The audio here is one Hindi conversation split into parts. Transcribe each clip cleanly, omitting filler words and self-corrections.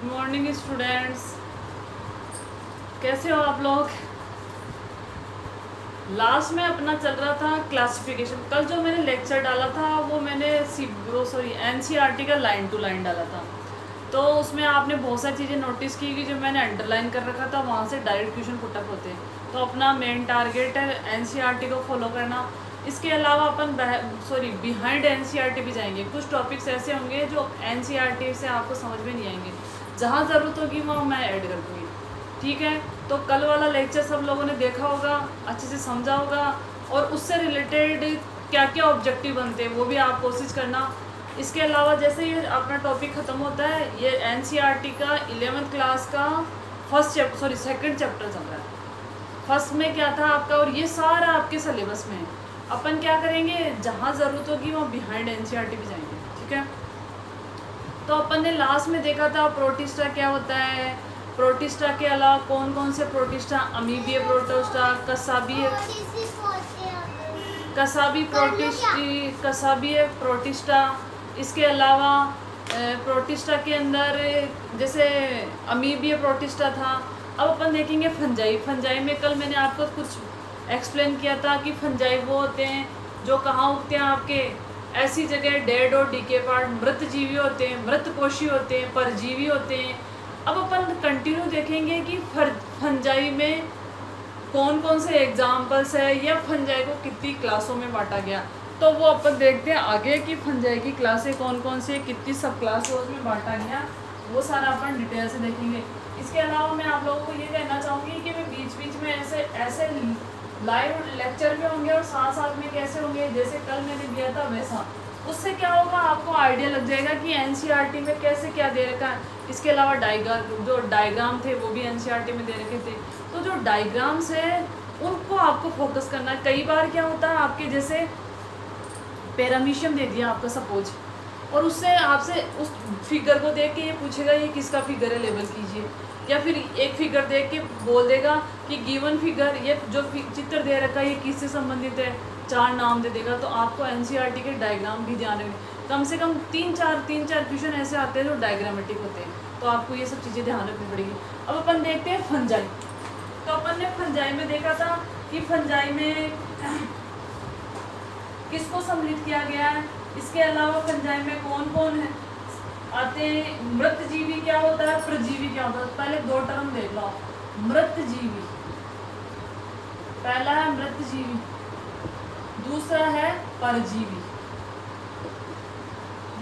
गुड मॉर्निंग स्टूडेंट्स, कैसे हो आप लोग। लास्ट में अपना चल रहा था क्लासिफिकेशन। कल जो मैंने लेक्चर डाला था वो मैंने एनसीईआरटी का लाइन टू लाइन डाला था, तो उसमें आपने बहुत सारी चीज़ें नोटिस की कि जो मैंने अंडरलाइन कर रखा था वहाँ से डायरेक्ट क्वेश्चन पुटअप होते हैं। तो अपना मेन टारगेट है एनसीईआरटी को फॉलो करना। इसके अलावा अपन बिहाइंड एनसीईआरटी भी जाएंगे। कुछ टॉपिक्स ऐसे होंगे जो एनसीईआरटी से आपको समझ में नहीं आएंगे, जहाँ ज़रूरत होगी वहाँ मैं ऐड कर दूँगी। ठीक है, तो कल वाला लेक्चर सब लोगों ने देखा होगा, अच्छे से समझा होगा, और उससे रिलेटेड क्या क्या ऑब्जेक्टिव बनते हैं वो भी आप कोशिश करना। इसके अलावा जैसे ये अपना टॉपिक ख़त्म होता है, ये एनसीईआरटी का 11th क्लास का सेकंड चैप्टर चल रहा है। फर्स्ट में क्या था आपका, और ये सारा आपके सिलेबस में है। अपन क्या करेंगे, जहाँ ज़रूरत होगी वहाँ बिहाइंड एनसीईआरटी भी जाएंगे। ठीक है, तो अपन ने लास्ट में देखा था प्रोटिस्टा क्या होता है। प्रोटिस्टा के अलावा कौन कौन से प्रोटिस्टा, अमीबीय प्रोटिस्टा, कसाबीय प्रोटिस्टा। इसके अलावा प्रोटिस्टा के अंदर जैसे अमीबीय प्रोटिस्टा था। अब अपन देखेंगे फंजाई। फंजाई में कल मैंने आपको कुछ एक्सप्लेन किया था कि फंजाई वो होते हैं जो कहाँ उगते हैं, आपके ऐसी जगह डेड और डीके पार्ट, मृत जीवी होते हैं, मृत कोशी होते हैं, परजीवी होते हैं। अब अपन कंटिन्यू देखेंगे कि फंजाई में कौन कौन से एग्जाम्पल्स है या फंजाई को कितनी क्लासों में बांटा गया। तो वो अपन देखते हैं आगे कि फंजाई की क्लासें कौन कौन सी, कितनी सब क्लासों में बांटा गया, वो सारा अपन डिटेल से देखेंगे। इसके अलावा मैं आप लोगों को ये कहना चाहूँगी कि मैं बीच बीच में ऐसे लाइव लेक्चर भी होंगे और साथ साथ में कैसे होंगे, जैसे कल मैंने दिया था वैसा। उससे क्या होगा, आपको आइडिया लग जाएगा कि एनसीईआरटी में कैसे क्या दे रखा है। इसके अलावा जो डायग्राम थे वो भी एनसीईआरटी में दे रखे थे। तो जो डायग्राम्स है उनको आपको फोकस करना है। कई बार क्या होता है, आपके जैसे पैरामीशियम दे दिया आपका सपोज, और उससे आपसे उस फिगर को देख के ये पूछेगा ये किसका फिगर है, लेबल कीजिए। या फिर एक फिगर देख के बोल देगा कि गिवन फिगर, ये जो चित्र दे रखा है ये किससे संबंधित है, 4 नाम दे देगा। तो आपको एनसीईआरटी के डायग्राम भी ध्यान रखना। कम से कम 3-4 क्वेश्चन ऐसे आते हैं जो डायग्रामेटिक होते हैं, तो आपको ये सब चीज़ें ध्यान रखनी पड़ेगी। अब अपन देखते हैं फंजाई। तो अपन ने फंजाई में देखा था कि फंजाई में किसको सम्मिलित किया गया है। इसके अलावा फंजाई में कौन कौन है आते हैं। मृत जीवी क्या होता है, परजीवी क्या होता है। पहले 2 टर्म देख लो। मृत जीवी, पहला है मृत जीवी, दूसरा है परजीवी।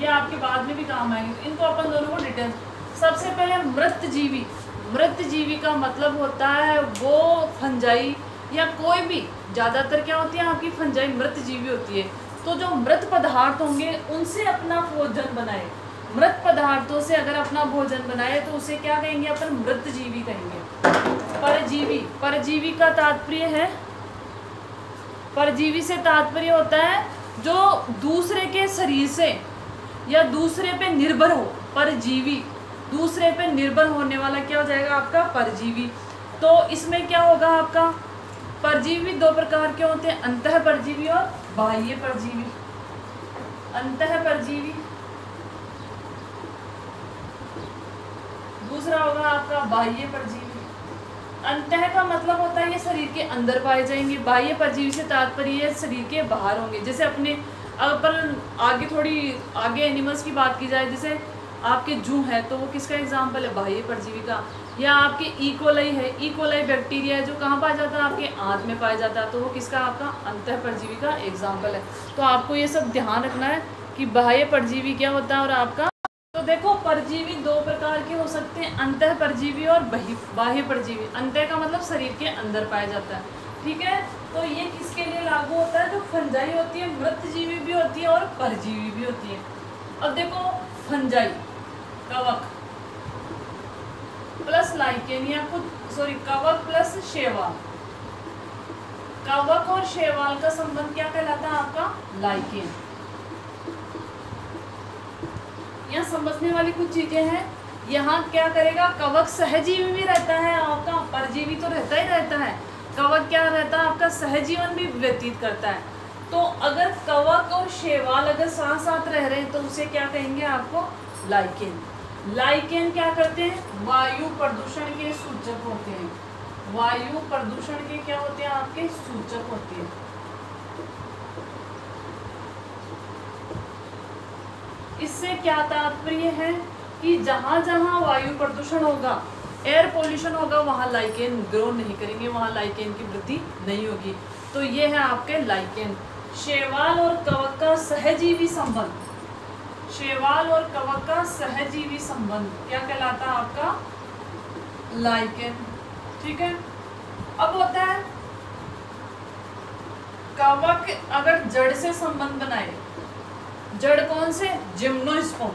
ये आपके बाद में भी काम आएंगे, तो इनको अपन दोनों को डिटेल। सबसे पहले मृत जीवी। मृत जीवी का मतलब होता है वो फंजाई या कोई भी, ज़्यादातर क्या होती है आपकी फंजाई मृत जीवी होती है। तो जो मृत पदार्थ होंगे उनसे अपना भोजन बनाए। मृत पदार्थों से अगर अपना भोजन बनाए तो उसे क्या कहेंगे, अपन मृत जीवी कहेंगे। परजीवी, परजीवी का तात्पर्य है, परजीवी से तात्पर्य होता है जो दूसरे के शरीर से या दूसरे पे निर्भर हो। परजीवी, दूसरे पे निर्भर होने वाला क्या हो जाएगा आपका परजीवी। तो इसमें क्या होगा आपका, परजीवी 2 प्रकार के होते हैं, अंतः परजीवी और बाह्य परजीवी। अंतः परजीवी, दूसरा होगा आपका बाह्य परजीवी। अंतः का मतलब होता है ये शरीर के अंदर पाए जाएंगे, बाह्य परजीवी से तात्पर्य शरीर के बाहर होंगे। जैसे अपने अपन आगे थोड़ी आगे एनिमल्स की बात की जाए, जैसे आपके जू है तो वो किसका एग्जाम्पल है, बाह्य परजीवी का। या आपके इकोलाई है, इकोलाई बैक्टीरिया है जो कहाँ पाया जाता है, आपके आंत में पाया जाता है, तो वो किसका, आपका अंतः परजीवी का एग्जाम्पल है। तो आपको ये सब ध्यान रखना है कि बाह्य परजीवी क्या होता है और आपका। तो देखो परजीवी 2 प्रकार के हो सकते हैं, अंतः परजीवी और बाह्य परजीवी। अंतः का मतलब शरीर के अंदर पाया जाता है। ठीक है, तो ये किसके लिए लागू होता है, जो फंजाई होती है, मृत जीवी भी होती है और परजीवी भी होती है। अब देखो फंजाई, कवक प्लस लाइकेन या कवक प्लस शैवाल। कवक और शैवाल का संबंध क्या कहलाता है आपका, लाइकेन। यहाँ समझने वाली कुछ चीजें हैं। यहाँ क्या करेगा, कवक सहजीवी भी रहता है आपका, परजीवी तो रहता ही रहता है। कवक क्या रहता है आपका, सहजीवन भी व्यतीत करता है। तो अगर कवक और शैवाल अगर साथ साथ रह रहे हैं तो उसे क्या कहेंगे आपको, लाइकेन। लाइकेन क्या करते हैं, वायु प्रदूषण के सूचक होते हैं। वायु प्रदूषण के क्या होते हैं, आपके सूचक होते हैं। इससे क्या तात्पर्य है कि जहां जहां वायु प्रदूषण होगा, एयर पोल्यूशन होगा, वहां लाइकेन ग्रो नहीं करेंगे, वहां लाइकेन की वृद्धि नहीं होगी। तो ये है आपके लाइकेन। शैवाल और कवक का सहजीवी संबंध, शैवाल और कवक का सहजीवी संबंध क्या कहलाता है, आपका लाइकेन। ठीक है। अब होता है कवक अगर जड़ से संबंध बनाए, जड़ कौन से, जिम्नोस्पर्म,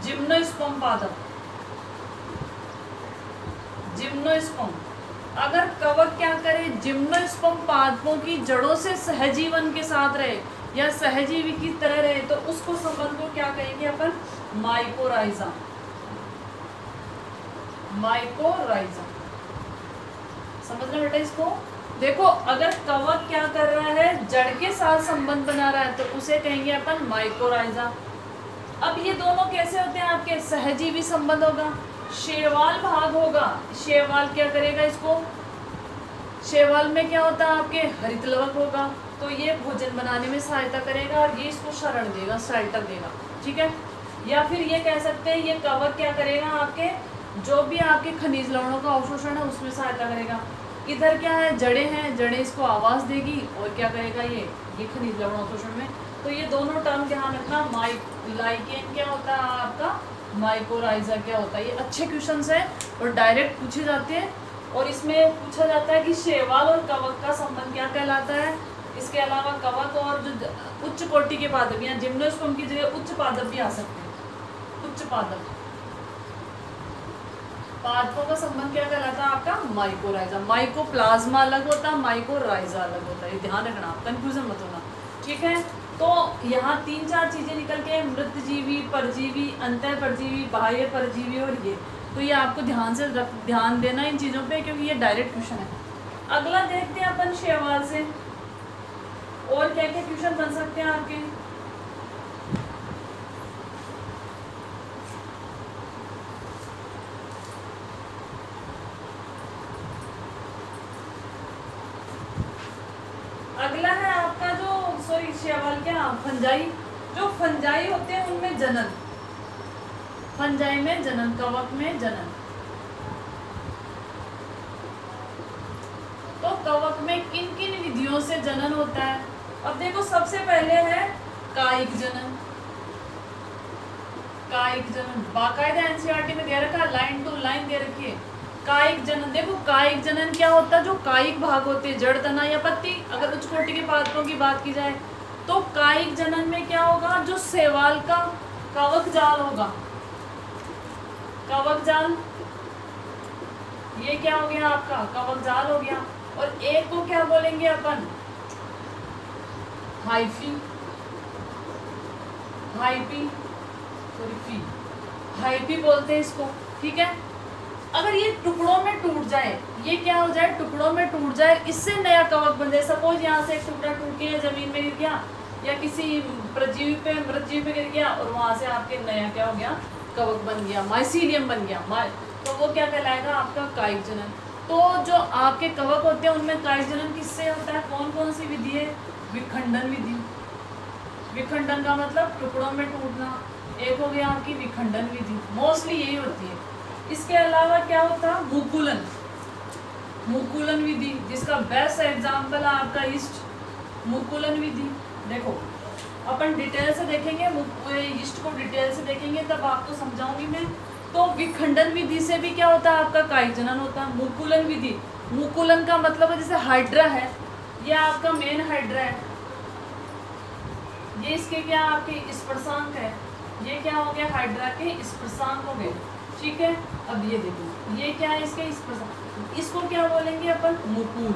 जिम्नोस्पर्म पादप, जिम्नोस्पर्म। अगर कवक क्या करे, जिम्नोस्पर्म पादपों की जड़ों से सहजीवन के साथ रहे या सहजीवी की तरह रहे, तो उसको संबंध को क्या कहेंगे अपन, माइकोराइजा, माइकोराइजा। समझना बेटा इसको। देखो अगर कवक क्या कर रहा है, जड़ के साथ संबंध बना रहा है, तो उसे कहेंगे अपन माइकोराइजा। अब ये दोनों कैसे होते हैं आपके, सहजीवी संबंध होगा। शैवाल भाग होगा, शैवाल क्या करेगा इसको, शैवाल में क्या होता है आपके, हरित लवक होगा, तो ये भोजन बनाने में सहायता करेगा और ये इसको शरण देगा, शेल्टर देगा। ठीक है। या फिर ये कह सकते हैं ये कवक क्या करेगा, आपके जो भी आपके खनिज लवणों का अवशोषण है उसमें सहायता करेगा। इधर क्या है, जड़ें हैं, जड़ें इसको आवाज देगी और क्या करेगा ये खनिज लवण अवशोषण में। तो ये दोनों टर्म ध्यान रखना। लाइकेन क्या होता है आपका, माइकोराइजा क्या होता है। ये अच्छे क्वेश्चंस है और डायरेक्ट पूछे जाते हैं। और इसमें पूछा जाता है कि शैवाल और कवक का संबंध क्या कहलाता है। इसके अलावा कवक और जो उच्च कोटि के पादप या जिम्नोस्पर्म की जगह उच्च पादप भी आ सकते हैं। उच्च पादप, पादपों का संबंध क्या कहलाता है आपका, माइकोराइजा। माइकोप्लाज्मा अलग होता है, माइकोराइजा अलग होता है, ये ध्यान रखना, कंफ्यूजन मत होना। ठीक है। तो यहाँ 3-4 चीजें निकल के, मृतजीवी, परजीवी, अंतः परजीवी, बाह्य परजीवी और ये, तो ये आपको ध्यान देना इन चीजों पे, क्योंकि ये डायरेक्ट क्वेश्चन है। अगला देखते हैं अपन शैवाल से और क्या क्या क्वेश्चन बन सकते हैं आपके। अगला है आपका जो शैवाल क्या, फंजाई। जो फंजाई होते हैं उनमें जनन, फंजाई में जनन, कवक में जनन। तो कवक में किन किन विधियों से जनन होता है। अब देखो सबसे पहले है कायिक जनन। कायिक जनन बाकायदा एनसीईआरटी में दे रखा है, लाइन टू लाइन दे रखी है। कायिक जनन, देखो कायिक जनन क्या होता है, जो कायिक भाग होते हैं, जड़, तना या पत्ती। अगर उच्च कोटि के पादपों की बात की जाए तो कायिक जनन में क्या होगा, जो शैवाल का कवक जाल होगा, कवक जाल, ये क्या हो गया आपका, कवक जाल हो गया। और एक को क्या बोलेंगे अपन, हाइफी, हाइपी, सॉरी फी, हाइपी बोलते हैं इसको। ठीक है। अगर ये टुकड़ों में टूट जाए, ये क्या हो जाए, टुकड़ों में टूट जाए, इससे नया कवक बन जाए। सपोज यहाँ से एक टुकड़ा टूट के जमीन में गिर गया या किसी प्रजीवी पे, मृतजीवी पे गिर गया और वहां से आपके नया क्या हो गया, कवक बन गया, माइसीलियम बन गया, तो वो क्या कहलाएगा आपका कायिक जनन। तो जो आपके कवक होते हैं उनमें कायिक जनन किससे होता है, कौन कौन सी विधि है, विखंडन विधि। विखंडन का मतलब टुकड़ों में टूटना, एक हो गया आपकी विखंडन विधि, मोस्टली यही होती है। इसके अलावा क्या होता है, मुकुलन, मुकुलन विधि, जिसका बेस्ट एग्जाम्पल है आपका ईस्ट। मुकुलन विधि देखो अपन डिटेल से देखेंगे, ईस्ट को डिटेल से देखेंगे तब आपको समझाऊंगी मैं। तो विखंडन विधि से भी क्या होता है आपका कायिक जनन होता है। मुकुलन विधि, मुकुलन का मतलब है जैसे हाइड्रा है, ये आपका मेन हाइड्रा है, ये इसके क्या आपके स्पर्शांक है, ये क्या हो गया हाइड्रा के स्पर्शांक हो गए। ठीक है। अब ये देखो ये क्या है, इसके स्पर्शांक, इसको क्या बोलेंगे अपन, मुकुल।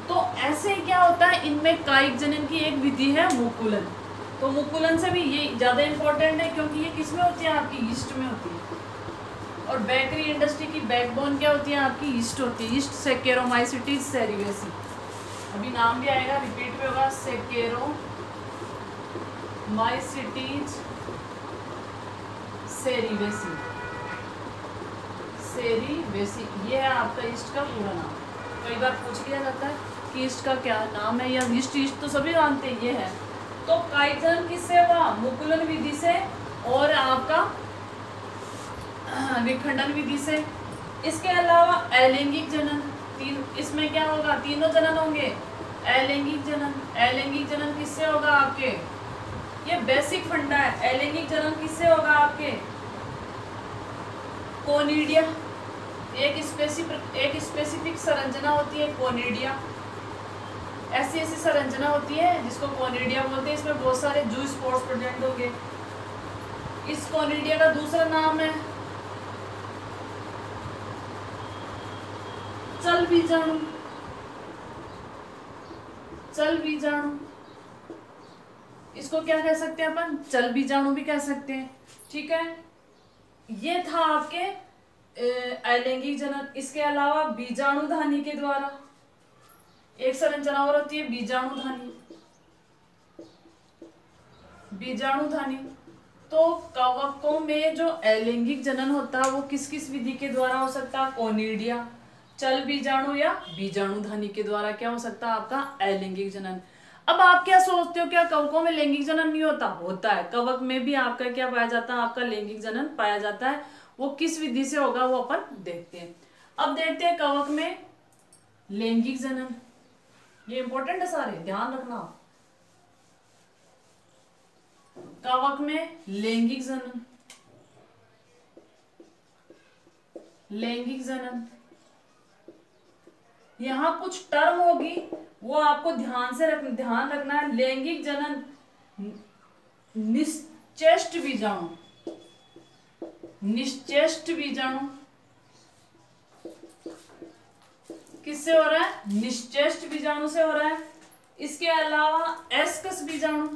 तो ऐसे क्या होता है, इनमें कायिक जनन की एक विधि है मुकुलन। तो मुकुलन से भी ये ज़्यादा इंपॉर्टेंट है क्योंकि ये किस में होती है, आपकी ईस्ट में होती है। और बेकरी इंडस्ट्री की बैकबोन क्या होती है, आपकी ईस्ट होती है। ईस्ट सेकेरोमाइसिटीज सेरिवेसी, अभी नाम भी आएगा, रिपीट भी होगा, सेकेरोमाइसिटीज सेरीवेसी, सेरीवेसी ये है आपका ईस्ट का पूरा नाम। कई बार पूछ लिया जाता है कि ईस्ट का क्या नाम है, या ईस्ट तो सभी जानते हैं, ये है। तो काइजन किससे हुआ? मुकुलन विधि से और आपका विखंडन विधि से। इसके अलावा अलैंगिक जनन, तीन, इसमें क्या होगा? तीनों जनन होंगे। अलैंगिक जनन, अलैंगिक जनन किससे होगा आपके? ये बेसिक फंडा है। अलैंगिक जनन किससे होगा आपके? कोनिडिया, एक स्पेसिफिक संरचना होती है कोनिडिया। ऐसी संरचना होती है जिसको कोनिडिया बोलते हैं। इसमें बहुत सारे जू स्पॉट्स प्रेजेंट होंगे। इस कोनिडिया का दूसरा नाम है चल बीजाणु, चल बीजाणु। इसको क्या कह सकते हैं अपन? चल बीजाणु भी कह सकते हैं। ठीक है, ये था आपके अलैंगिक जनन। इसके अलावा बीजाणुधानी के द्वारा एक संरचना और होती है बीजाणुधानी, बीजाणुधानी। तो कवकों में जो अलैंगिक जनन होता है वो किस किस विधि के द्वारा हो सकता है? कोनिडिया, चल बीजाणु या बीजाणुधानी के द्वारा क्या हो सकता है? आपका अलैंगिक जनन। अब आप क्या सोचते हो, क्या कवकों में लैंगिक जनन नहीं होता? होता है। कवक में भी आपका क्या पाया जाता है? आपका लैंगिक जनन पाया जाता है। वो किस विधि से होगा वो अपन देखते हैं। अब देखते हैं कवक में लैंगिक जनन। ये इंपॉर्टेंट है, सारे ध्यान रखना। कवक में लैंगिक जनन, लैंगिक जनन, यहां कुछ टर्म होगी वो आपको ध्यान रखना है। लैंगिक जनन निश्चेष्ट बीजाणु, निश्चेष्ट बीजाणु किससे हो रहा है? निश्चेष्ट बीजाणु से हो रहा है। इसके अलावा एस्कस बीजाणु,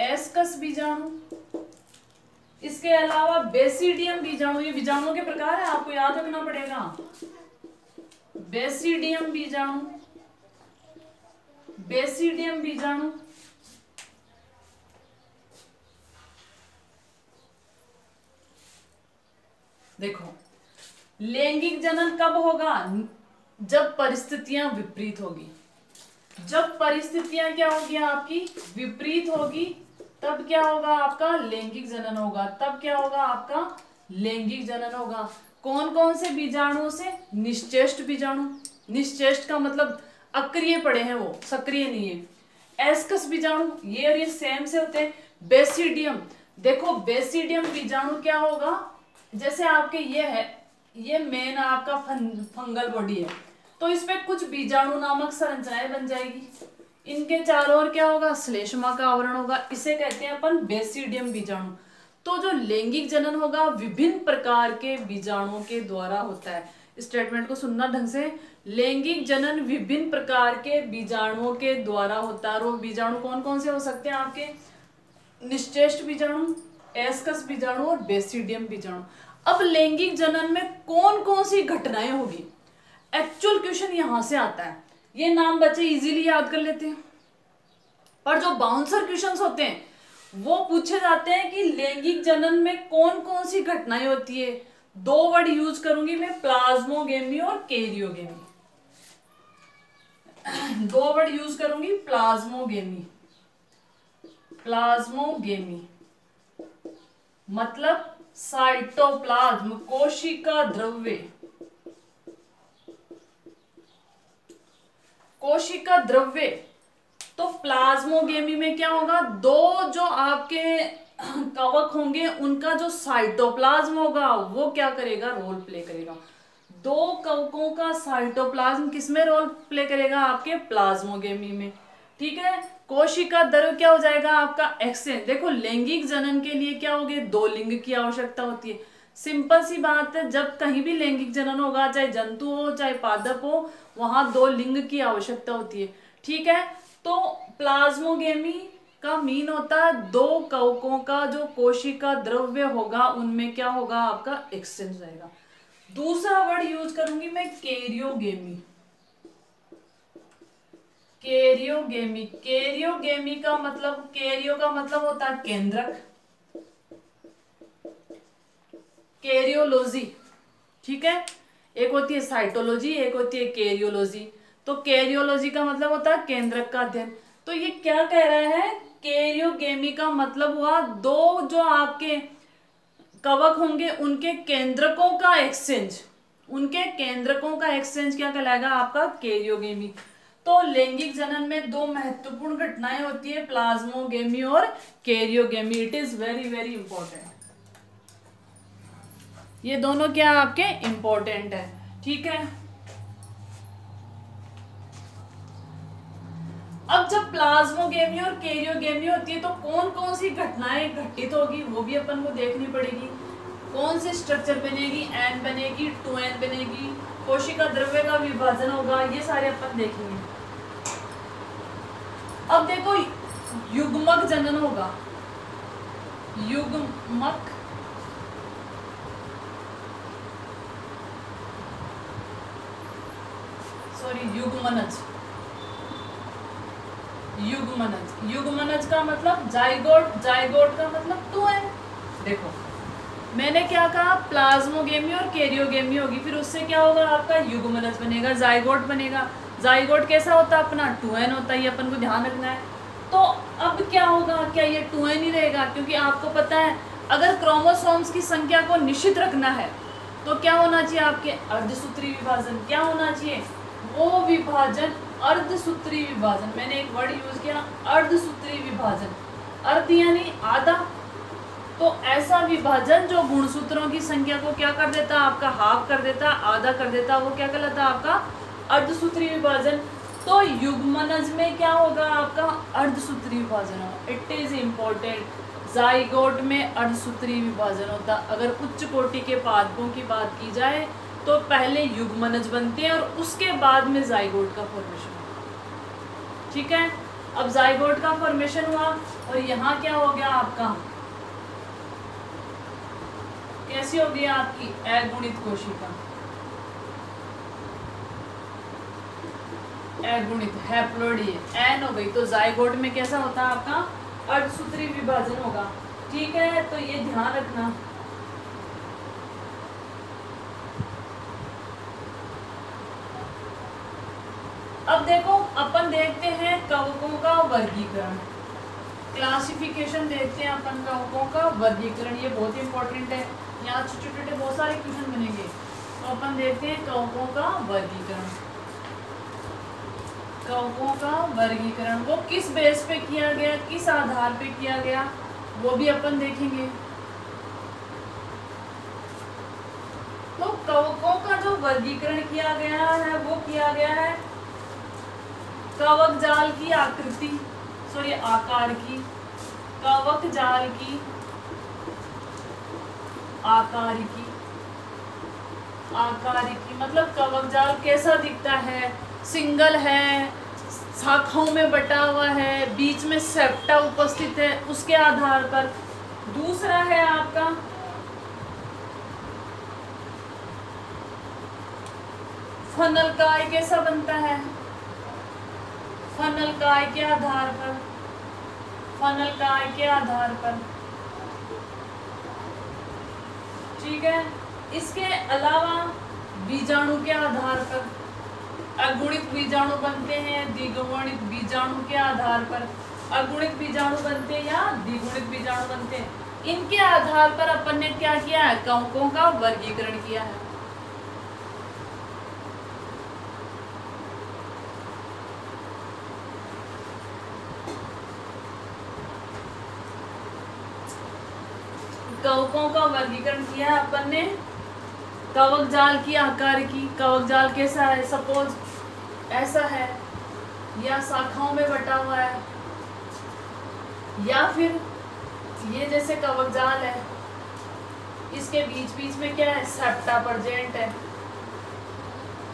एस्कस बीजाणु। इसके अलावा बेसिडियम बीजाणु, ये बीजाणुओं के प्रकार है, आपको याद रखना पड़ेगा। बेसिडियम बीजाणु, बेसिडियम बीजाणु। देखो, लैंगिक जनन कब होगा? जब परिस्थितियां विपरीत होगी। जब परिस्थितियां क्या होगी आपकी? विपरीत होगी, तब क्या होगा? आपका लैंगिक जनन होगा। तब क्या होगा? आपका लैंगिक जनन होगा। कौन कौन से बीजाणुओं से? निश्चेष्ट बीजाणु। निश्चेष्ट का मतलब अक्रिय पड़े हैं, वो सक्रिय नहीं है। एस्कस बीजाणु, ये और ये सेम से होते हैं। बेसिडियम, देखो बेसिडियम बीजाणु क्या होगा? जैसे आपके ये है, ये मेन आपका फंगल बॉडी है, तो इसमें कुछ बीजाणु नामक संरचनाएं बन जाएगी। इनके चारों ओर क्या होगा? श्लेष्मा का आवरण होगा। इसे कहते हैं अपन बेसिडियम बीजाणु। तो जो लैंगिक जनन होगा विभिन्न प्रकार के बीजाणुओं के द्वारा होता है। स्टेटमेंट को सुनना ढंग से। लैंगिक जनन विभिन्न प्रकार के बीजाणुओं के द्वारा होता है। और वो बीजाणु कौन कौन से हो सकते हैं आपके? निश्चेष्ट बीजाणु, एस्कस बीजाणु और बेसिडियम बीजाणु। अब लैंगिक जनन में कौन कौन सी घटनाएं होगी? एक्चुअल क्वेश्चन यहां से आता है। ये नाम बच्चे इजीली याद कर लेते हैं, पर जो बाउंसर क्वेश्चंस होते हैं वो पूछे जाते हैं कि लैंगिक जनन में कौन कौन सी घटनाएं होती है। दो वर्ड यूज करूंगी मैं, प्लाज्मोगेमी और कैरियोगेमी। दो वर्ड यूज करूंगी, प्लाज्मोगेमी, प्लाज्मोगेमी मतलब साइटोप्लाज्म, कोशिका द्रव्य, कोशिका द्रव्य। तो प्लाज्मोगेमी में क्या होगा? दो जो आपके कवक होंगे उनका जो साइटोप्लाज्म होगा वो क्या करेगा? रोल प्ले करेगा। दो कवकों का साइटोप्लाज्म किसमें रोल प्ले करेगा? आपके प्लाज्मोगेमी में। ठीक है, कोशिका द्रव्य क्या हो जाएगा? आपका एक्सचेंज। देखो लैंगिक जनन के लिए क्या होगे? दो लिंग की आवश्यकता होती है। सिंपल सी बात है, जब कहीं भी लैंगिक जनन होगा, चाहे जंतु हो चाहे पादप हो, वहां दो लिंग की आवश्यकता होती है। ठीक है, तो प्लाज्मोगेमी का मीन होता है दो कवकों का जो कोशिका द्रव्य होगा उनमें क्या होगा? आपका एक्सचेंज रहेगा। दूसरा वर्ड यूज करूंगी मैं, कैरियोगेमी, कैरियोगेमी। कैरियोगेमी का मतलब, कैरियो का मतलब होता है केंद्रक, कैरियोलॉजी, ठीक है। एक होती है साइटोलॉजी, एक होती है कैरियोलॉजी। तो कैरियोलॉजी का मतलब होता है केंद्रक का अध्ययन। तो ये क्या कह रहा है, कैरियोगेमी का मतलब हुआ दो जो आपके कवक होंगे उनके केंद्रकों का एक्सचेंज, उनके केंद्रकों का एक्सचेंज क्या कहलाएगा आपका, कैरियोगेमी। तो लैंगिक जनन में दो महत्वपूर्ण घटनाएं होती है, प्लाज्मोगेमी और karyogamy. It is very very important. ये दोनों क्या आपके इंपॉर्टेंट है, ठीक है। अब जब प्लाज्मोगेमी और कैरियोगेमी होती है तो कौन कौन सी घटनाएं घटित होगी वो भी अपन को देखनी पड़ेगी। कौन सी स्ट्रक्चर बनेगी, एन बनेगी, 2n बनेगी, कोशिका द्रव्य का विभाजन होगा, ये सारे अपन देखेंगे। अब देखो युग्मक जनन होगा, युग्मक युग्मनज, युग्मनज, युग्मनज का मतलब जाइगोट, जाइगोट का मतलब 2n। देखो मैंने क्या कहा, प्लाज्मोगेमी और कैरियोगेमी होगी, फिर उससे क्या होगा आपका युग्मनज बनेगा, जाइगोट बनेगा। जाइगोट कैसा होता है अपना, 2n होता है, ये अपन को ध्यान रखना है। तो अब क्या होगा, क्या ये 2n ही रहेगा, क्योंकि आपको पता है अगर क्रोमोसोम्स की संख्या को निश्चित रखना है तो क्या होना चाहिए आपके, अर्धसूत्री विभाजन। क्या होना चाहिए, वो विभाजन अर्धसूत्री विभाजन। मैंने एक वर्ड यूज किया, अर्धसूत्री विभाजन, अर्ध यानी आधा। तो ऐसा विभाजन जो गुणसूत्रों की संख्या को क्या कर देता, आपका हाफ कर देता, आधा कर देता, वो क्या कहलाता आपका अर्धसूत्री विभाजन। तो युग्मनज में क्या होगा आपका, अर्धसूत्री विभाजन होगा। It is important. जाइगोट में अर्धसूत्री विभाजन होता। अगर उच्च कोटि के पादपों की बात की जाए तो पहले युग्मनज बनते हैं और उसके बाद में जाइगोट का फॉर्मेशन होगा, ठीक है। अब जाइगोट का फॉर्मेशन हुआ और यहाँ क्या हो गया आपका, कैसी हो गई आपकी अगुणित कोशिका, अगुणित हैप्लोइड, एन हो गई। तो जाइगोट में कैसा होता है आपका, अर्धसूत्री विभाजन होगा, ठीक है। तो ये ध्यान रखना। अब देखो अपन देखते हैं कवकों का वर्गीकरण, क्लासिफिकेशन देखते हैं अपन कवकों का वर्गीकरण। ये बहुत इंपॉर्टेंट है, यहाँ छोटे छोटे बहुत सारे क्वेश्चन बनेंगे। तो अपन देखते हैं कवकों का वर्गीकरण। कवकों का वर्गीकरण वो किस बेस पे किया गया, किस आधार पे किया गया, वो भी अपन देखेंगे। तो कवकों का जो वर्गीकरण किया गया है वो किया गया है कवक जाल की आकृति, सॉरी आकार की, कवक जाल की आकार की, आकार की मतलब कवक जाल कैसा दिखता है, सिंगल है, शाखाओं में बटा हुआ है, बीच में सेप्टा उपस्थित है, उसके आधार पर। दूसरा है आपका फनल काय कैसा बनता है, फनल काय के आधार पर, फनल काय के आधार पर, ठीक है। इसके अलावा बीजाणु के आधार पर, अगुणित बीजाणु बनते हैं, द्विगुणित बीजाणु के आधार पर, अगुणित बीजाणु बनते हैं या द्विगुणित बीजाणु बनते हैं। इनके आधार पर अपन ने क्या किया है, कवकों का वर्गीकरण किया है। कवकों का वर्गीकरण किया है अपन ने कवक जाल की आकार की। कवक जाल कैसा है, सपोज ऐसा है, या शाखाओं में बटा हुआ है, या फिर ये जैसे कवक जाल है, इसके बीच बीच में क्या है, सेप्टा प्रेजेंट है,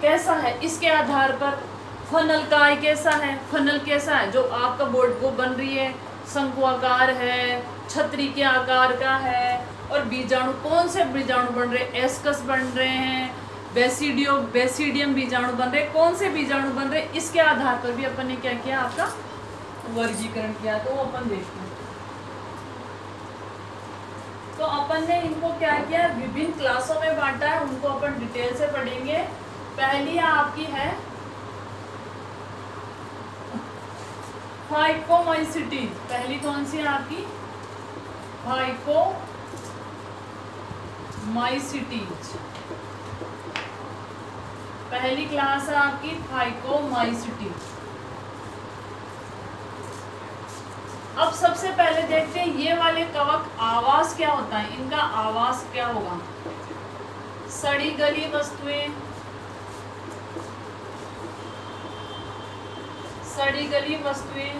कैसा है, इसके आधार पर। फनल काय कैसा है, फनल कैसा है, जो आपका बोर्ड को बन रही है, शंकुआकार है, छतरी के आकार का है, और बीजाणु कौन से बीजाणु बन रहे हैं, एस्कस बन रहे हैं, बेसिडियम बीजाणु बन रहे, कौन से बीजाणु बन रहे, इसके आधार पर भी अपन ने क्या किया, आपका वर्गीकरण किया। तो वो अपन देखते हैं। तो अपन अपन ने इनको क्या किया, विभिन्न क्लासों में बांटा है, उनको अपन डिटेल से पढ़ेंगे। पहली आपकी है फाइकोमाइसिटीज। पहली कौन सी है आपकी, फाइकोमाइसिटीज। पहली क्लास है आपकी फाइकोमाइसिटीज। अब सबसे पहले देखते हैं ये वाले कवक आवास क्या होता है, इनका आवास क्या होगा। सड़ी गली वस्तुएं, सड़ी गली वस्तुएं,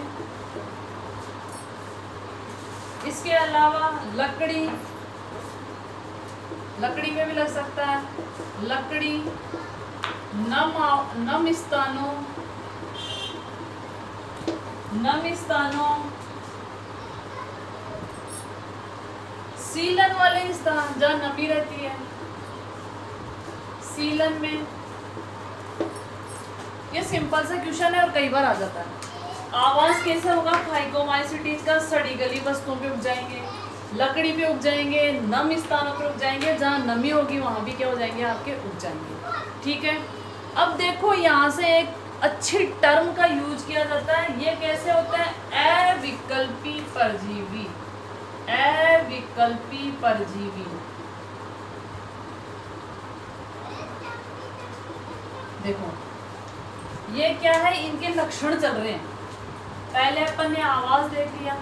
इसके अलावा लकड़ी, लकड़ी में भी लग सकता है, लकड़ी, नम स्थानों, नम स्थानों, सीलन वाले स्थान जहाँ नमी रहती है, सीलन में। ये सिंपल सा क्वेश्चन है और कई बार आ जाता है। आवास कैसे होगा फाइकोमाइसिटीज का, सड़ी गली वस्तुओं पे उग जाएंगे, लकड़ी पे उग जाएंगे, नम स्थानों पे उग जाएंगे, जहाँ नमी होगी वहां भी क्या हो जाएंगे आपके, उग जाएंगे। ठीक है, अब देखो यहाँ से एक अच्छी टर्म का यूज किया जाता है। ये कैसे होता है, अविकल्पी परजीवी, अविकल्पी परजीवी। देखो ये क्या है, इनके लक्षण चल रहे हैं। पहले अपन ने आवाज देख लिया,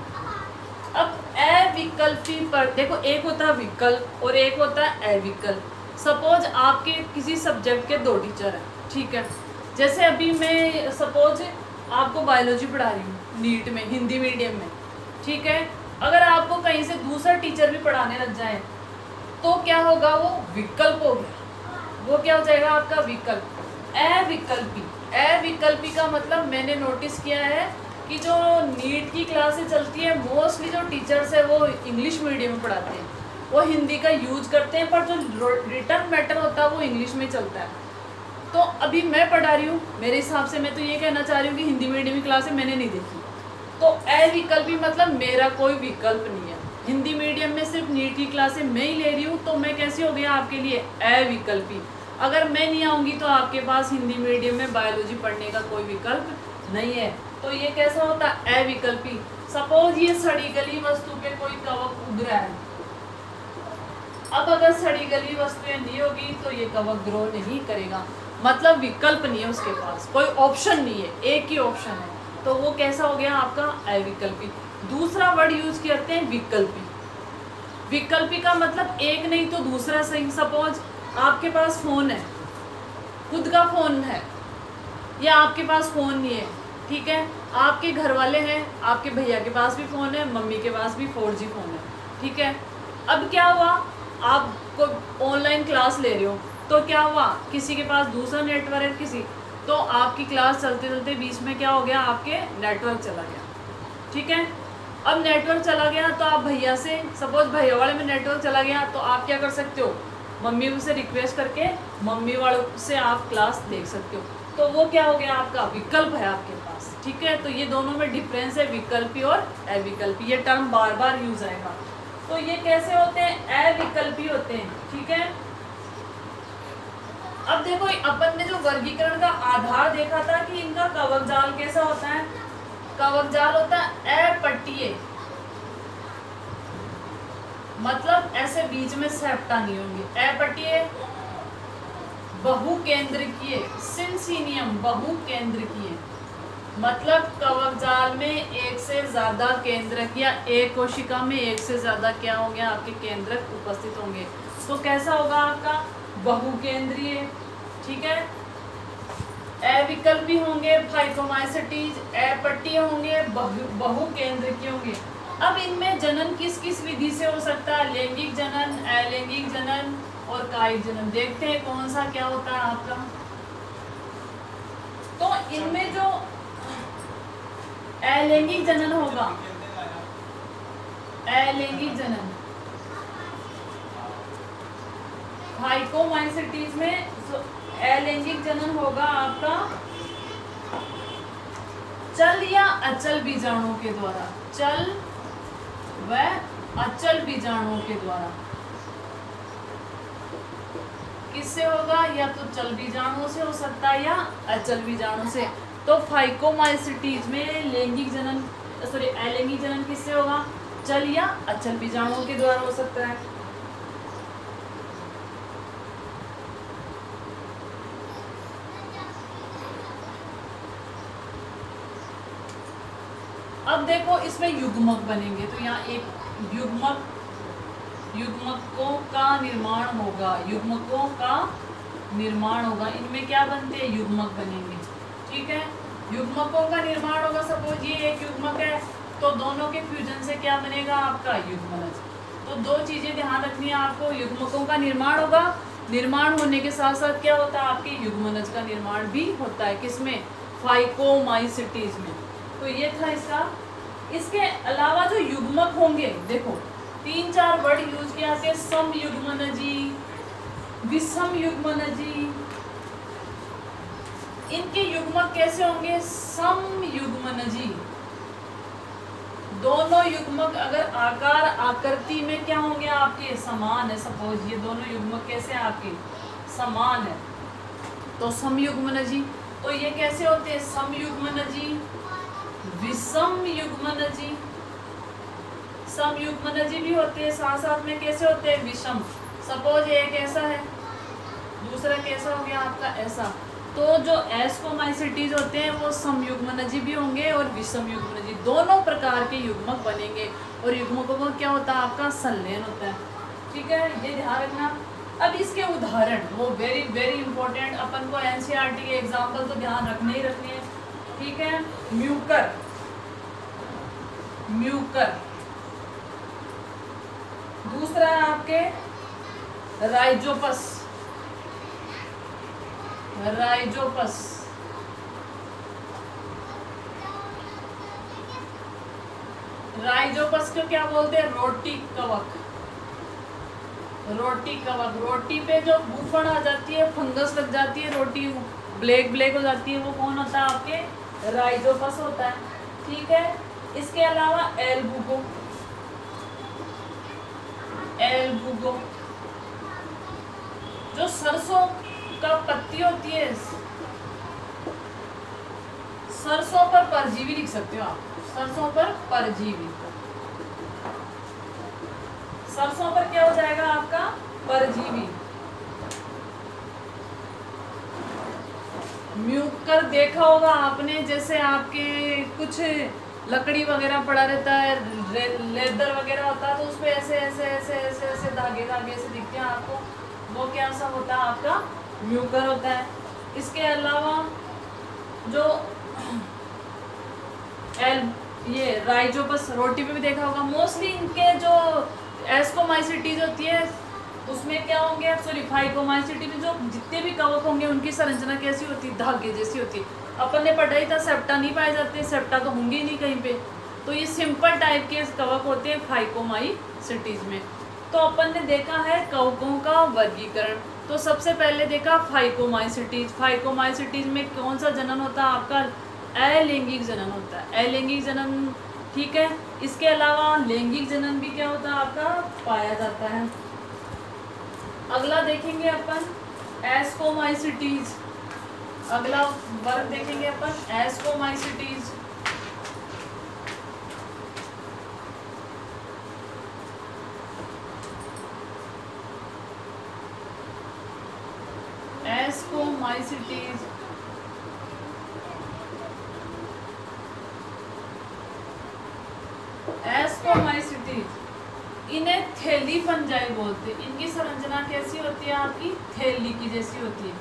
अब अविकल्पी पर देखो, एक होता है विकल्प और एक होता है अविकल्प। सपोज आपके किसी सब्जेक्ट के 2 टीचर हैं, ठीक है। जैसे अभी मैं सपोज आपको बायोलॉजी पढ़ा रही हूँ नीट में, हिंदी मीडियम में, ठीक है। अगर आपको कहीं से दूसरा टीचर भी पढ़ाने लग जाए तो क्या होगा, वो विकल्प हो गया। वो क्या हो जाएगा आपका विकल्प। अविकल्पी, अविकल्पी का मतलब मैंने नोटिस किया है कि जो नीट की क्लासेस चलती है मोस्टली जो टीचर्स है वो इंग्लिश मीडियम में पढ़ाते हैं, वो हिंदी का यूज करते हैं, पर जो रिटर्न मैटर होता है वो इंग्लिश में चलता है। तो अभी मैं पढ़ा रही हूँ, मेरे हिसाब से मैं तो ये कहना चाह रही हूँ कि हिंदी मीडियम की क्लासें मैंने नहीं देखी। तो अविकल्पी मतलब मेरा कोई विकल्प नहीं है, हिंदी मीडियम में सिर्फ नीट की क्लासें मैं ही ले रही हूँ, तो मैं कैसी हो गया आपके लिए अविकल्पी। अगर मैं नहीं आऊँगी तो आपके पास हिंदी मीडियम में बायोलॉजी पढ़ने का कोई विकल्प नहीं है। तो ये कैसा होता है अविकल्पी। सपोज ये सड़ी गली वस्तु पे कोई कवक उग रहा है, अब अगर सड़ी गली वस्तुएं नहीं होगी तो ये कवक ग्रो नहीं करेगा, मतलब विकल्प नहीं है उसके पास, कोई ऑप्शन नहीं है, एक ही ऑप्शन है, तो वो कैसा हो गया आपका अविकल्पी। दूसरा वर्ड यूज करते हैं विकल्पी। विकल्पी का मतलब एक नहीं तो दूसरा सही। सपोज आपके पास फोन है, खुद का फोन है, या आपके पास फोन नहीं है, ठीक है, आपके घर वाले हैं, आपके भैया के पास भी फ़ोन है, मम्मी के पास भी 4G फ़ोन है, ठीक है। अब क्या हुआ, आप को ऑनलाइन क्लास ले रहे हो तो क्या हुआ, किसी के पास दूसरा नेटवर्क है किसी, तो आपकी क्लास चलते चलते बीच में क्या हो गया, आपके नेटवर्क चला गया, ठीक है। अब नेटवर्क चला गया तो आप भैया से, सपोज भैया वाले में नेटवर्क चला गया तो आप क्या कर सकते हो, मम्मी से रिक्वेस्ट करके मम्मी वालों से आप क्लास देख सकते हो। तो वो क्या हो गया आपका विकल्प है आपके पास, ठीक है। तो ये दोनों में डिफरेंस है, विकल्पी और अविकल्पी। ये टर्म बार बार यूज आएगा। तो ये कैसे होते हैं, अविकल्पी होते हैं, ठीक है। अब देखो अपन ने जो वर्गीकरण का आधार देखा था कि इनका कवक जाल कैसा होता है, कवक जाल होता है अपट्टीय, मतलब ऐसे बीच में सेप्टा नहीं होंगे। अपट्टीय, बहुकेंद्रकीय, सिंसिनियम बहुकेंद्रकीय, मतलब कवक जाल में एक से ज्यादा केंद्रक या एक कोशिका में एक से ज्यादा क्या हो गया आपके केंद्रक उपस्थित होंगे। तो कैसा होगा आपका बहुकेंद्रीय, ठीक है। अविकल्पी होंगे फाइकोमाइसिटीज, अपट्टीय होंगे, बहुकेंद्रकीय होंगे। अब इनमें जनन किस किस विधि से हो सकता है, लैंगिक जनन, अलैंगिक जनन और कायिक जनन। देखते हैं कौन सा क्या होता है आपका। तो इनमें जो अलैंगिक जनन होगा, अलैंगिक जनन फाइकोमाइसिटीज में अलैंगिक जनन होगा आपका चल या अचल बीजाणुओं के द्वारा, चल व अचल बीजाणुओं के द्वारा। किससे होगा, या तो चल बीजाणुओं से हो सकता है या अचल बीजाणु से। तो फाइकोमाइसिटीज में लैंगिक जनन अलैंगिक जनन किससे होगा, चल या अचल बीजाणुओं के द्वारा हो सकता है। अब देखो इसमें युग्मक बनेंगे, तो यहाँ एक युग्मकों का निर्माण होगा, युग्मकों का निर्माण होगा। इनमें क्या बनते हैं, युग्मक बनेंगे। ठीक है, युग्मकों का निर्माण होगा। सपोज ये एक युग्मक है, तो दोनों के फ्यूजन से क्या बनेगा आपका युग्मनज। तो दो चीजें ध्यान रखनी है आपको, युग्मकों का निर्माण होगा, निर्माण होने के साथ साथ क्या होता है आपके युग्मनज का निर्माण भी होता है। किसमें, फाइकोमाइसिटीज में। तो ये था इसका। इसके अलावा जो युग्मक होंगे, देखो 3-4 वर्ड यूज किया है, समयुग्मनजी, विषमयुग्मनजी। इनके युग्मक कैसे होंगे, समयुग्मनजी। दोनों युग्मक अगर आकार आकृति में क्या होंगे आपके समान है, सपोज ये दोनों युग्मक कैसे आपके समान है, तो समयुग्मनजी। तो ये कैसे होते हैं, समयुग्मनजी, विषमयुग्मनजी। समयुग्मनजी भी होते हैं, साथ साथ में कैसे होते हैं, विषम। सपोज एक ऐसा है, दूसरा कैसा हो गया आपका ऐसा। तो जो एस्कोमाइसिटीज होते हैं वो समयुग्मनजी भी होंगे और विषमयुग्मनजी, दोनों प्रकार के युग्मक बनेंगे। और युग्मकों का क्या होता है आपका संलयन होता है। ठीक है, ये ध्यान रखना। अब इसके उदाहरण वो वेरी वेरी इंपॉर्टेंट, अपन को एनसीईआरटी के एग्जाम्पल तो ध्यान रखने ही रखने हैं। ठीक है, म्यूकर, म्यूकर। दूसरा है आपके राइजोपस, राइजोपस। राइजोपस को क्या बोलते हैं, रोटी कवक, रोटी कवक। रोटी पे जो भूफण आ जाती है, फंगस लग जाती है, रोटी ब्लैक ब्लैक हो जाती है, वो कौन होता है आपके राइजोपस होता है। ठीक है, इसके अलावा एल्बुगो, एल्बुगो जो सरसों का पत्ती होती है, सरसों पर परजीवी लिख सकते हो आप, सरसों पर परजीवी। सरसों पर क्या हो जाएगा आपका परजीवी। म्यूकर देखा होगा आपने, जैसे आपके कुछ लकड़ी वगैरह पड़ा रहता है, लेदर वगैरह होता है, तो उसपे ऐसे ऐसे ऐसे ऐसे ऐसे धागे धागे से दिखते हैं आपको, वो क्या सा होता है आपका म्यूकर होता है। इसके अलावा जो ये राइजोपस रोटी पे भी देखा होगा, मोस्टली इनके जो एस्कोमाइसिटीज होती है उसमें क्या होंगे, सॉरी फाइकोमाइसिटी में जो जितने भी कवक होंगे उनकी संरचना कैसी होती है, धागे जैसी होती है। अपन ने पढ़ा ही था सेप्टा नहीं पाए जाते, सेप्टा तो होंगे ही नहीं कहीं पे, तो ये सिंपल टाइप के कवक होते हैं फाइकोमाइसिटीज में। तो अपन ने देखा है कवकों का वर्गीकरण। तो सबसे पहले देखा फाइकोमाइसिटीज। फाइकोमाइसिटीज में कौन सा जनन होता है आपका, अलैंगिक जनन होता है, अलैंगिक जनन। ठीक है, इसके अलावा लैंगिक जनन भी क्या होता है आपका पाया जाता है। अगला देखेंगे अपन एस्कोमाइसिटीज, अगला वर्ग देखेंगे अपन एस्कोमाइसिटीज। एस्कोमाइसिटीज एस्कोमाइसिटीज इन्हें थैली फंजाई बोलते हैं। इनकी संरचना कैसी होती है आपकी थैली की जैसी होती है।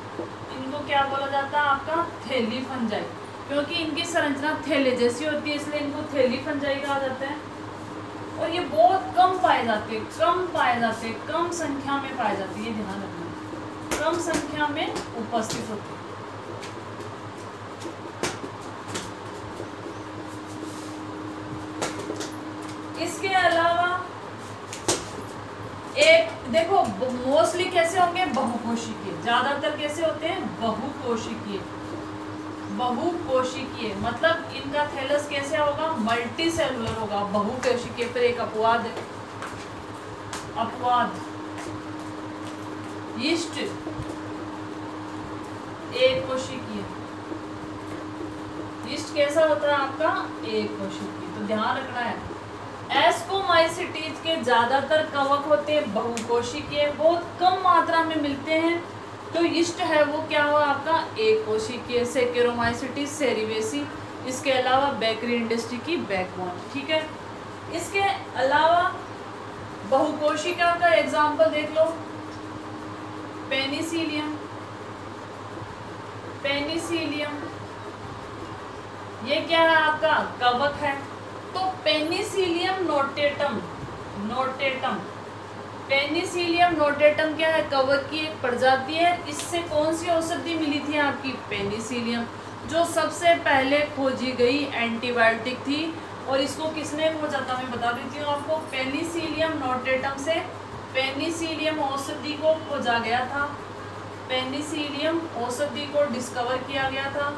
इनको क्या बोला जाता है आपका थैली फंजाई, क्योंकि इनकी संरचना थैले जैसी होती है इसलिए इनको थैली फंजाई कहा जाता है। और ये बहुत कम पाए जाते हैं, कम पाए जाते हैं, कम संख्या में पाए जाते हैं, ये ध्यान रखना, कम संख्या में उपस्थित होते हैं। इसके अलावा एक देखो मोस्टली कैसे होंगे बहुकोशिकीय, ज्यादातर कैसे होते हैं बहुकोशिकीय। बहुकोशिकीय मतलब इनका थैलस कैसे होगा मल्टी सेलुलर होगा, बहुकोशिकीय। फिर एक अपवाद, अपवाद यीस्ट एक कोशिकीय। यीस्ट कैसा होता है आपका? एक कोशिकीय। तो ध्यान रखना है, एस्कोमाइसिटीज के ज्यादातर कवक होते हैं बहुकोशिकीय, बहुत कम मात्रा में मिलते हैं। तो यीस्ट है वो क्या हुआ आपका? एक कोशिकीय। सेकेरोमाइसिटीज सेरिवेसी, इसके अलावा बेकरी इंडस्ट्री की बैकबोन। ठीक है, इसके अलावा बहुकोशिका का एग्जाम्पल देख लो, पेनिसिलियम। पेनिसिलियम ये क्या है आपका? कवक है। तो Penicillium notatum, notatum, Penicillium notatum क्या है? कवक की एक प्रजाति है। इससे कौन सी औषधि मिली थी आपकी? पेनिसिलियम, जो सबसे पहले खोजी गई एंटीबायोटिक थी। और इसको किसने खोजा था? मैं बता देती हूँ आपको, पेनिसिलियम नोटेटम से पेनिसिलियम औषधि को खोजा गया था। पेनिसिलियम औषधि को डिस्कवर किया गया था।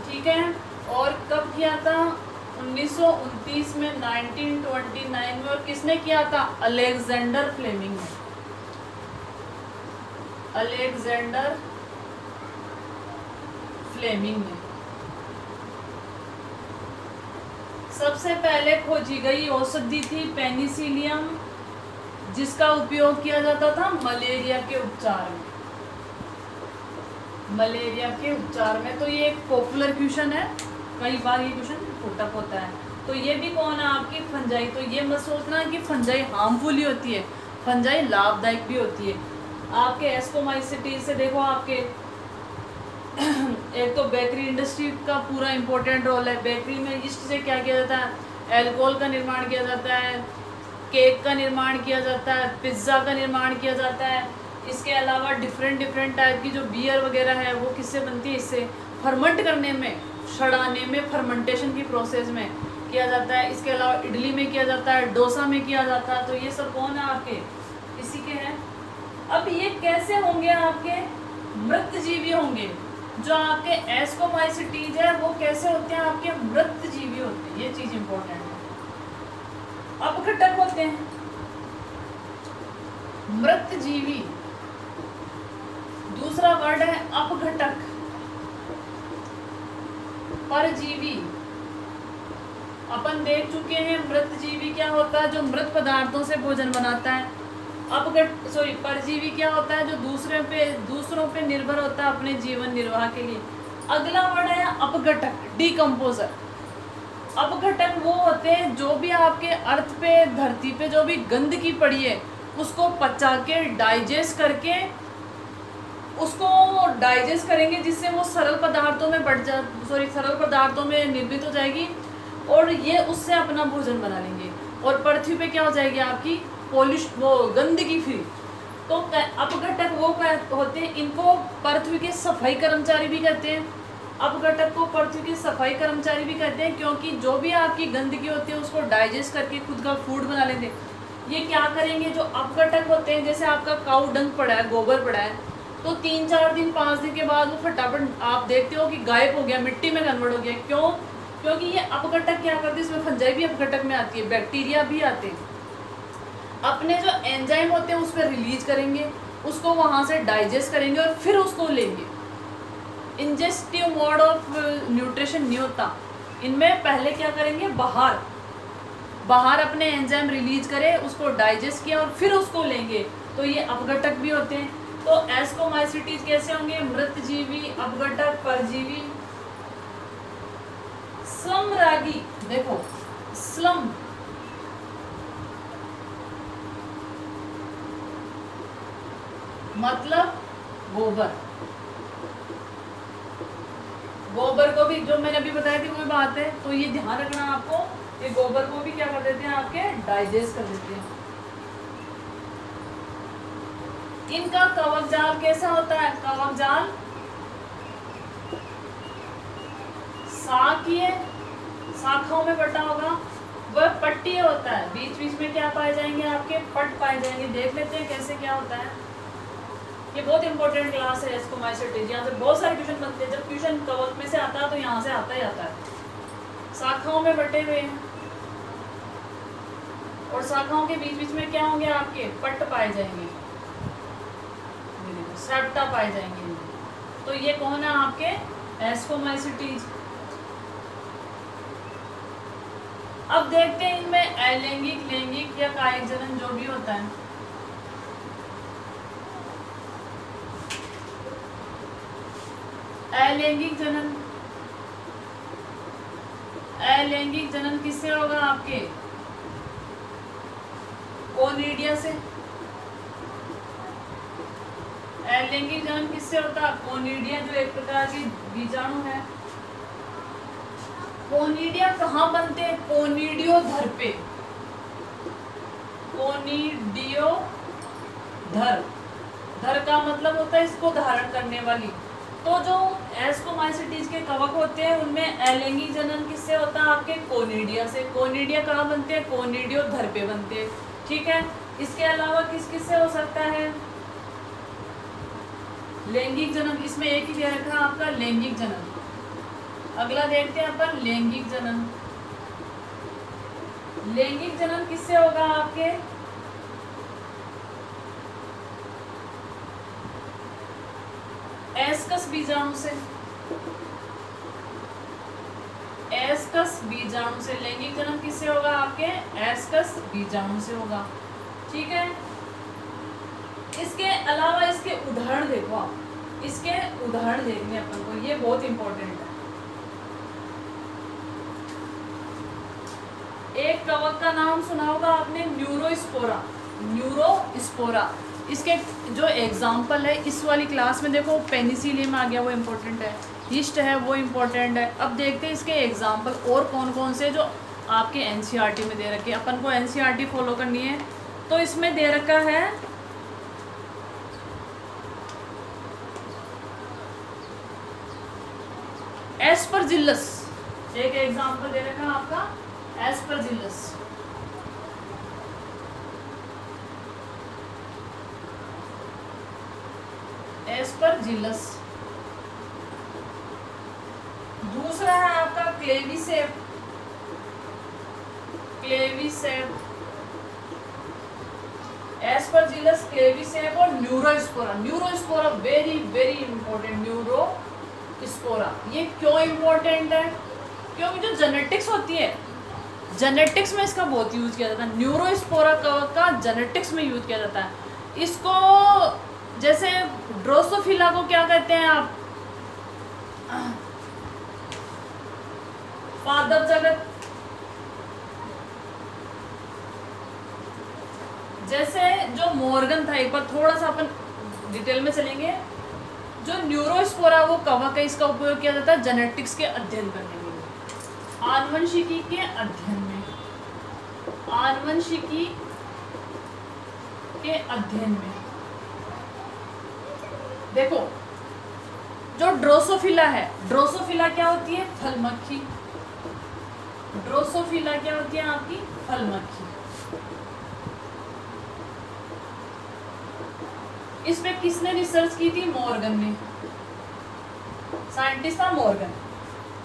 ठीक है, और कब किया था? 1929 में, 1929 में। और किसने किया था? अलेक्जेंडर फ्लेमिंग ने। अलेक्जेंडर फ्लेमिंग ने सबसे पहले खोजी गई औषधि थी पेनिसिलियम, जिसका उपयोग किया जाता था मलेरिया के उपचार में। मलेरिया के उपचार में। तो ये एक पॉपुलर क्वेश्चन है, कई बार ये क्वेश्चन पुटअप होता है। तो ये भी कौन है आपकी? फंजाई। तो ये मत सोचना कि फंजाई हार्मफुल ही होती है, फंजाई लाभदायक भी होती है। आपके एस्कोमाइसिटीज से देखो, आपके एक तो बेकरी इंडस्ट्री का पूरा इंपॉर्टेंट रोल है। बेकरी में यीस्ट से क्या किया जाता है? अल्कोहल का निर्माण किया जाता है, केक का निर्माण किया जाता है, पिज्ज़ा का निर्माण किया जाता है। इसके अलावा डिफरेंट टाइप की जो बियर वगैरह है वो किससे बनती है? इससे। फर्मेंट करने में, सड़ाने में, फर्मेंटेशन की प्रोसेस में किया जाता है। इसके अलावा इडली में किया जाता है, डोसा में किया जाता है। तो ये सब कौन है आपके? इसी के हैं। अब ये कैसे होंगे? आपके मृतजीवी होंगे। जो आपके एस्कोमाइसिटीज है वो कैसे होते हैं? आपके मृतजीवी होते हैं। ये चीज इंपॉर्टेंट है। अपघटक होते हैं। मृतजीवी दूसरा वर्ड है अपघटक। परजीवी अपन देख चुके हैं। मृतजीवी क्या होता है? जो मृत पदार्थों से भोजन बनाता है। परजीवी क्या होता है? जो दूसरों पे निर्भर होता है अपने जीवन निर्वाह के लिए। अगला वर्ड है अपघटक, डिकम्पोजर। अपघटक वो होते हैं जो भी आपके अर्थ पे, धरती पे जो भी गंदगी पड़ी है उसको पचा के, डाइजेस्ट करके, उसको डाइजेस्ट करेंगे, जिससे वो सरल पदार्थों में निर्मित हो जाएगी और ये उससे अपना भोजन बना लेंगे। और पृथ्वी पे क्या हो जाएगी आपकी? वो गंदगी फ्री। तो अपघटक वो होते हैं, इनको पृथ्वी के सफाई कर्मचारी भी कहते हैं। अपघटक को पृथ्वी के सफाई कर्मचारी भी कहते हैं, क्योंकि जो भी आपकी गंदगी होती है उसको डाइजेस्ट करके खुद का फूड बना लेते हैं। ये क्या करेंगे? जो अपघटक होते हैं, जैसे आपका काऊ डंग पड़ा है, गोबर पड़ा है, तो 3-4 दिन 5 दिन के बाद वो फटाफट आप देखते हो कि गायब हो गया, मिट्टी में कन्वर्ट हो गया। क्यों? क्योंकि ये अपघटक क्या करते हैं? इसमें फंजाई भी अपघटक में आती है, बैक्टीरिया भी आते हैं। अपने जो एंजाइम होते हैं उस पर रिलीज करेंगे, उसको वहां से डाइजेस्ट करेंगे और फिर उसको लेंगे। इंजेस्टिव मोड ऑफ न्यूट्रिशन नहीं होता इनमें। पहले क्या करेंगे? बाहर अपने एंजाइम रिलीज करे, उसको डाइजेस्ट किया और फिर उसको लेंगे। तो ये अपघटक भी होते हैं। तो एस्कोमाइसिटीज कैसे होंगे? मृतजीवी, अपघटक, परजीवी। स्लमरागी, देखो स्लम मतलब गोबर। गोबर को भी, जो मैंने अभी बताया थी वही बात है। तो ये ध्यान रखना आपको, ये गोबर को भी क्या कर देते हैं? आपके डाइजेस्ट कर देते हैं। इनका कवक जाल कैसा होता है? कवक जाल शाखीय, शाखाओं में बटा होगा, वह पट्टी होता है। बीच बीच में क्या पाए जाएंगे? आपके पट पाए जाएंगे। देख लेते हैं कैसे क्या होता है। ये बहुत इंपॉर्टेंट क्लास है एस्कोमाइसिटीज। यहाँ से बहुत सारे क्वेश्चन बनते हैं। जब क्वेश्चन कवक में से आता है तो यहाँ से आता ही आता है। शाखाओं में बटे हुए हैं और शाखाओं के बीच बीच में क्या होंगे आपके पट्ट पाए जाएंगे, सट्टा पाए जाएंगे। तो ये कौन है आपके एस्कोमाइसिटीज। अब देखते हैं इनमें अलैंगिक, लैंगिक या कायिक जनन जो भी होता है। अलैंगिक जनन, अलैंगिक जनन किससे होगा आपके कोनिडिया से। अलैंगिक जनन किससे होता है कोनिडिया, जो एक प्रकार की बीजाणु है। कोनिडिया कहाँ बनते हैं कोनिडियोधर पे, कोनिडियोधर, धर का मतलब होता है इसको धारण करने वाली। तो जो एस्कोमाइसिटीज के कवक होते हैं उनमें अलैंगिक जनन किससे होता है आपके कोनिडिया से। कोनिडिया कहाँ बनते हैं कोनिडियोधर पे बनते हैं, ठीक है। इसके अलावा किस किस से हो सकता है लैंगिक जनन, इसमें एक ही दे रखा आपका लैंगिक जनन। अगला देखते हैं अपन लैंगिक जनन। लैंगिक जनन किससे होगा आपके एस्कस बीजाणु से। एस्कस बीजाणु से लैंगिक जनन किससे होगा आपके एस्कस बीजाणु से होगा, ठीक है। इसके अलावा इसके उदाहरण देखो आप, इसके उदाहरण देखने अपन को, ये बहुत इंपॉर्टेंट है। एक कवक का नाम सुना होगा आपने न्यूरोस्पोरा, न्यूरोस्पोरा। इसके जो एग्जाम्पल है इस वाली क्लास में देखो पेनिसिलियम आ गया, वो इम्पोर्टेंट है, यीस्ट है वो इम्पोर्टेंट है। अब देखते हैं इसके एग्जाम्पल और कौन कौन से जो आपके एनसीईआरटी में दे रखे हैं। अपन को एनसीईआरटी फॉलो करनी है, तो इसमें दे रखा है एस्परजिलस, एक एग्जाम्पल दे रखा है आपका एस्परजिलस। एस्परजिलस। दूसरा है आपका क्लेविसेप, क्लेविसेप, एस्परजिलस, क्लेविसेप और Neurospora. Neurospora very very important, Neurospora. ये क्यों इंपॉर्टेंट है क्योंकि जो जेनेटिक्स होती है, जेनेटिक्स में इसका बहुत यूज किया जाता है। न्यूरोस्पोरा कवक का जेनेटिक्स में यूज किया जाता है। इसको जैसे ड्रोसोफिला को क्या कहते हैं आप पादप जगत, जैसे जो मॉर्गन था, एक बार थोड़ा सा अपन डिटेल में चलेंगे। जो न्यूरोस्पोरा वो कवक है, इसका उपयोग किया जाता है जेनेटिक्स के अध्ययन करने के लिए, आनुवंशिकी के अध्ययन में, आनुवंशिकी के अध्ययन में। देखो जो ड्रोसोफिला है, ड्रोसोफिला क्या होती है फल मक्खी, ड्रोसोफिला क्या होती है आपकी फल मक्खी। इस पे किसने रिसर्च की थी मॉर्गन ने, साइंटिस्ट था मॉर्गन।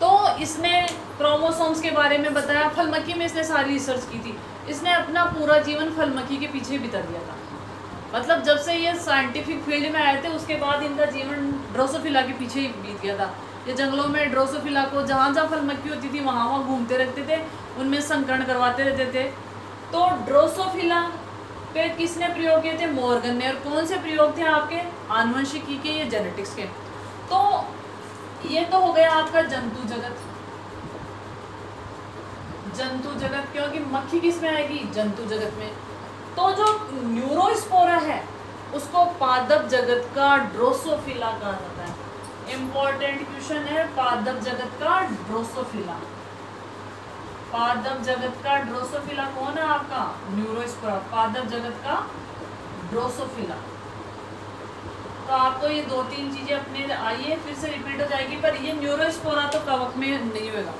तो इसने क्रोमोसोम्स के बारे में बताया, फल मक्खी में इसने सारी रिसर्च की थी। इसने अपना पूरा जीवन फल मक्खी के पीछे बिता दिया था, मतलब जब से ये साइंटिफिक फील्ड में आए थे उसके बाद इनका जीवन ड्रोसोफिला के पीछे ही बीत गया था। ये जंगलों में ड्रोसोफिला को जहाँ जहाँ फल मक्खी होती थी वहाँ वहाँ घूमते रहते थे, उनमें संकरण करवाते रहते थे। तो ड्रोसोफिला पे किसने प्रयोग किए थे मॉर्गन ने। और कौन से प्रयोग थे आपके आनुवंशिकी के, ये जेनेटिक्स के। तो ये तो हो गया आपका जंतु जगत, जंतु जगत, क्योंकि मक्खी किस में आएगी जंतु जगत में। तो जो न्यूरोस्पोरा है उसको पादप जगत का ड्रोसोफिला कहा जाता है। इंपॉर्टेंट क्वेश्चन है, पादप जगत का ड्रोसोफिला, पादप जगत का ड्रोसोफिला कौन है आपका न्यूरोस्पोरा, पादप जगत का ड्रोसोफिला। तो आपको ये दो तीन चीजें अपने आइए फिर से रिपीट हो जाएगी, पर ये न्यूरोस्पोरा तो कवक में नहीं होगा,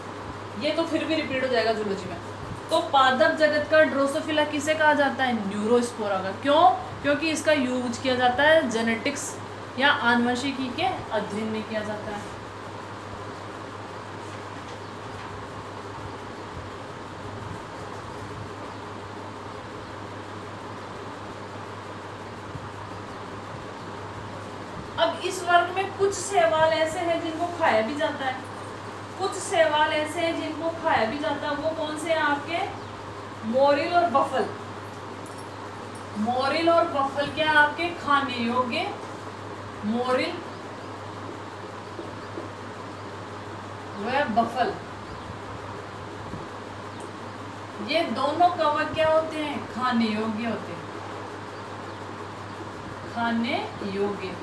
ये तो फिर भी रिपीट हो जाएगा जूलॉजी में। तो पादप जगत का ड्रोसोफिला किसे कहा जाता है न्यूरोस्पोरा का। क्यों? क्योंकि इसका यूज किया जाता है जेनेटिक्स या आनुवंशिकी के अध्ययन में किया जाता है। अब इस वर्ग में कुछ शैवाल ऐसे हैं जिनको खाया भी जाता है, कुछ शैवाल ऐसे हैं जिनको खाया भी जाता है। वो कौन से हैं आपके? मोरिल और बफल। मोरिल और बफल क्या आपके खाने योग्य? मोरिल व बफल, ये दोनों कवक क्या होते हैं? खाने योग्य होते हैं, खाने योग्य।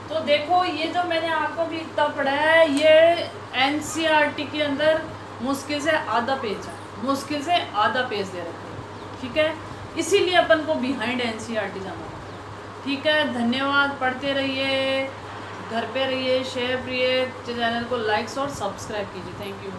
तो देखो ये जो मैंने आपको भी इतना पढ़ाया है, ये एनसीईआरटी के अंदर मुश्किल से आधा पेज है, मुश्किल से आधा पेज दे रखे हैं, ठीक है। इसीलिए अपन को बिहाइंड एनसीईआरटी जाना है, ठीक है। धन्यवाद, पढ़ते रहिए, घर पे रहिए, शेयर करिए, चैनल को लाइक्स और सब्सक्राइब कीजिए। Thank you.